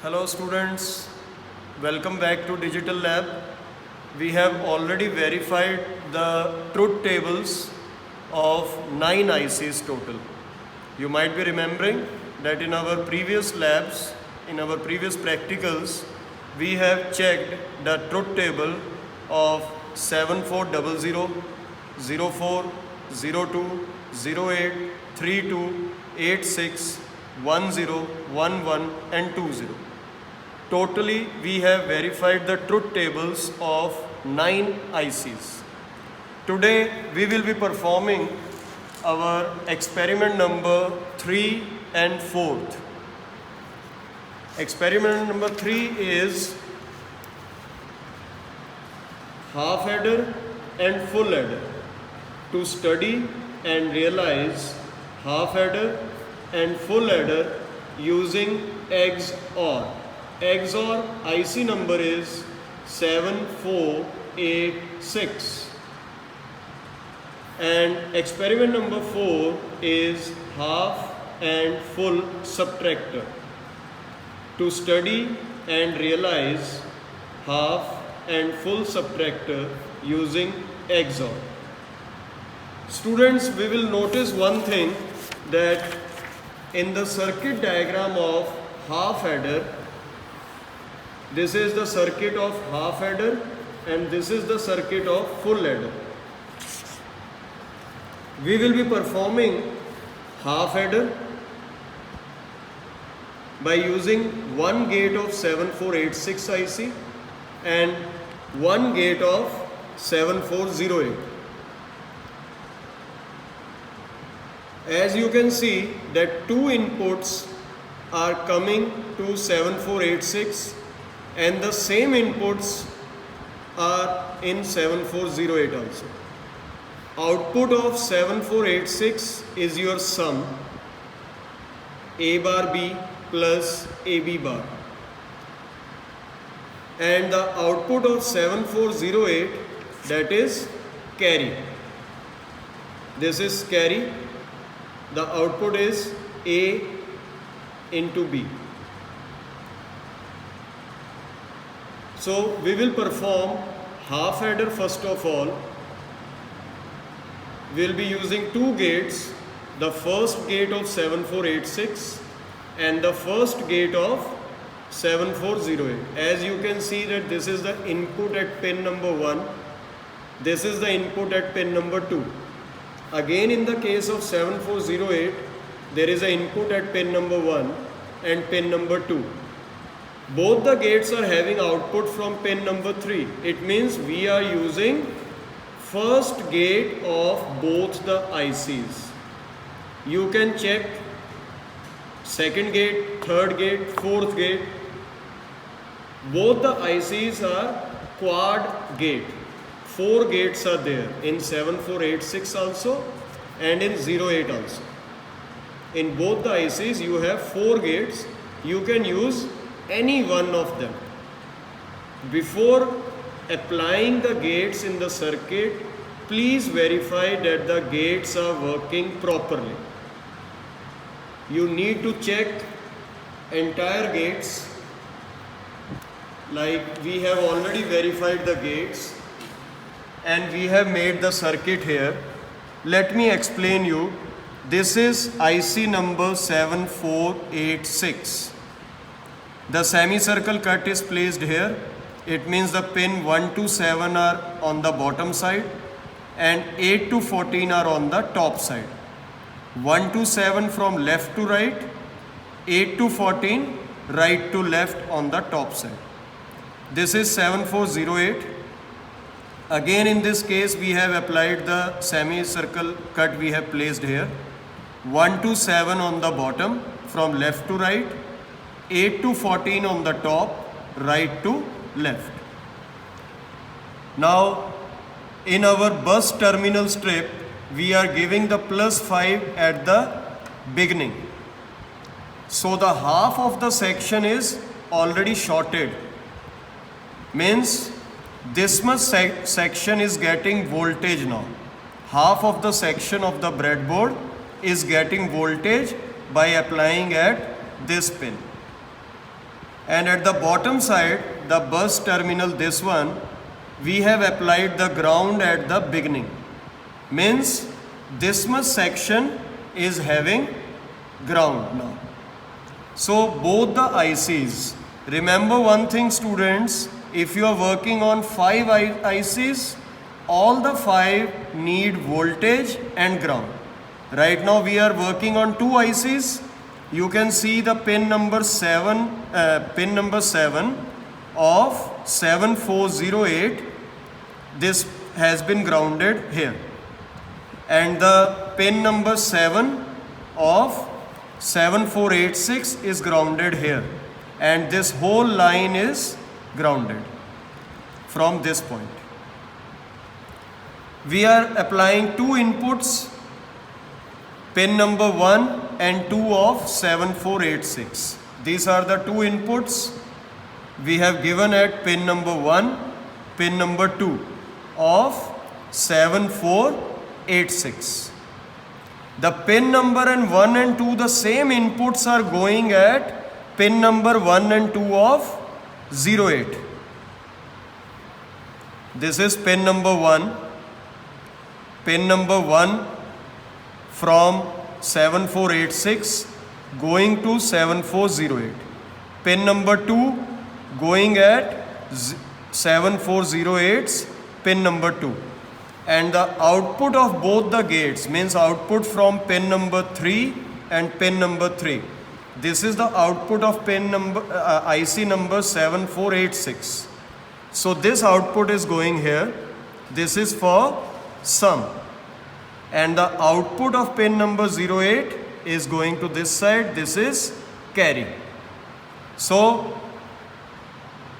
Hello students, welcome back to Digital Lab. We have already verified the truth tables of 9 ICs total. You might be remembering that in our previous labs, in our previous practicals, we have checked the truth table of 7400, 04, 02, 08, 32, 86, 10, 11 and 20. Totally, we have verified the truth tables of 9 ICs. Today, we will be performing our experiment number 3 and 4th. Experiment number 3 is half adder and full adder. To study and realize half adder and full adder using XOR. XOR IC number is 7486. And experiment number 4 is half and full subtractor. To study and realize half and full subtractor using XOR. Students, we will notice one thing, that in the circuit diagram of half adder, this is the circuit of half adder and this is the circuit of full adder. We will be performing half adder by using one gate of 7486 IC and one gate of 7408. As you can see that two inputs are coming to 7486 and the same inputs are in 7408 also. Output of 7486 is your sum A bar B plus AB bar, and the output of 7408, that is carry. This is carry. The output is A into B. So we will perform half adder first of all. We will be using two gates, the first gate of 7486 and the first gate of 7408. As you can see that this is the input at pin number 1, this is the input at pin number 2. Again, in the case of 7408, there is an input at pin number 1 and pin number 2. Both the gates are having output from pin number 3. It means we are using first gate of both the ICs. You can check second gate, third gate, fourth gate. Both the ICs are quad gate. 4 gates are there in 7486 also and in 08 also. In both the ICs you have 4 gates. You can use any one of them. Before applying the gates in the circuit, please verify that the gates are working properly. You need to check entire gates. Like we have already verified the gates and we have made the circuit here. Let me explain you. This is IC number 7486. The semicircle cut is placed here. It means the pin 1 to 7 are on the bottom side and 8 to 14 are on the top side. 1 to 7 from left to right, 8 to 14 right to left on the top side. This is 7408. Again, in this case we have applied the semicircle cut we have placed here. 1 to 7 on the bottom from left to right, 8 to 14 on the top, right to left. Now in our bus terminal strip we are giving the +5 at the beginning. So the half of the section is already shorted. Means this much section is getting voltage now. Half of the section of the breadboard is getting voltage by applying at this pin. and at the bottom side, the bus terminal, this one, we have applied the ground at the beginning. Means this much section is having ground now. So both the ICs, remember one thing students, if you are working on 5 ICs, all the 5 need voltage and ground. Right now we are working on 2 ICs. You can see the pin number 7 of 7408, this has been grounded here, and the pin number 7 of 7486 is grounded here, and this whole line is grounded from this point. We are applying 2 inputs, pin number 1 and 2 of 7486. These are the 2 inputs we have given at pin number 1, pin number 2 of 7486. The pin number and 1 and 2, the same inputs are going at pin number 1 and 2 of 08. This is pin number 1. Pin number 1 from 7486 going to 7408. Pin number 2 going at 7408's pin number 2. And the output of both the gates, means output from pin number 3 and pin number 3. This is the output of pin number IC number 7486. So this output is going here. This is for sum. And the output of pin number 08 is going to this side. This is carry. So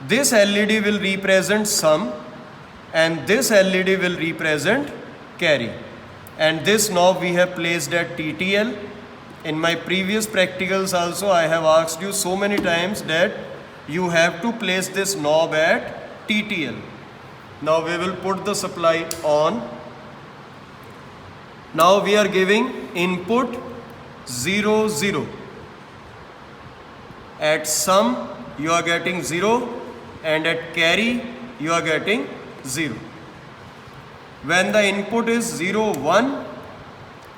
this LED will represent sum, and this LED will represent carry. And this knob we have placed at TTL. In my previous practicals also, I have asked you so many times that you have to place this knob at TTL. Now we will put the supply on. Now we are giving input 0, 0. At sum you are getting 0, and at carry you are getting 0. When the input is 0, 1,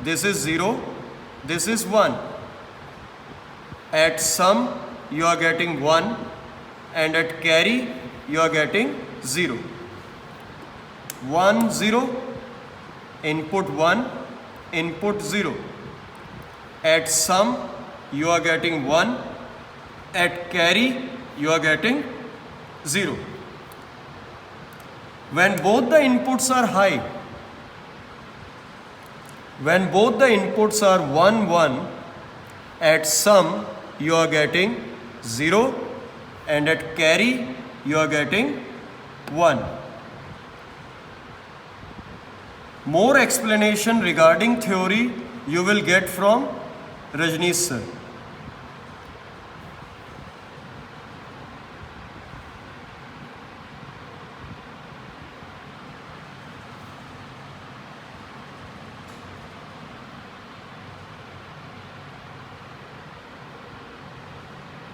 this is 0, this is 1. At sum you are getting 1, and at carry you are getting 0. 1, 0, input 1, input 0. At sum you are getting 1, at carry you are getting 0. When both the inputs are high, when both the inputs are 1, 1, at sum you are getting 0, and at carry you are getting 1. More explanation regarding theory you will get from Rajneesh sir.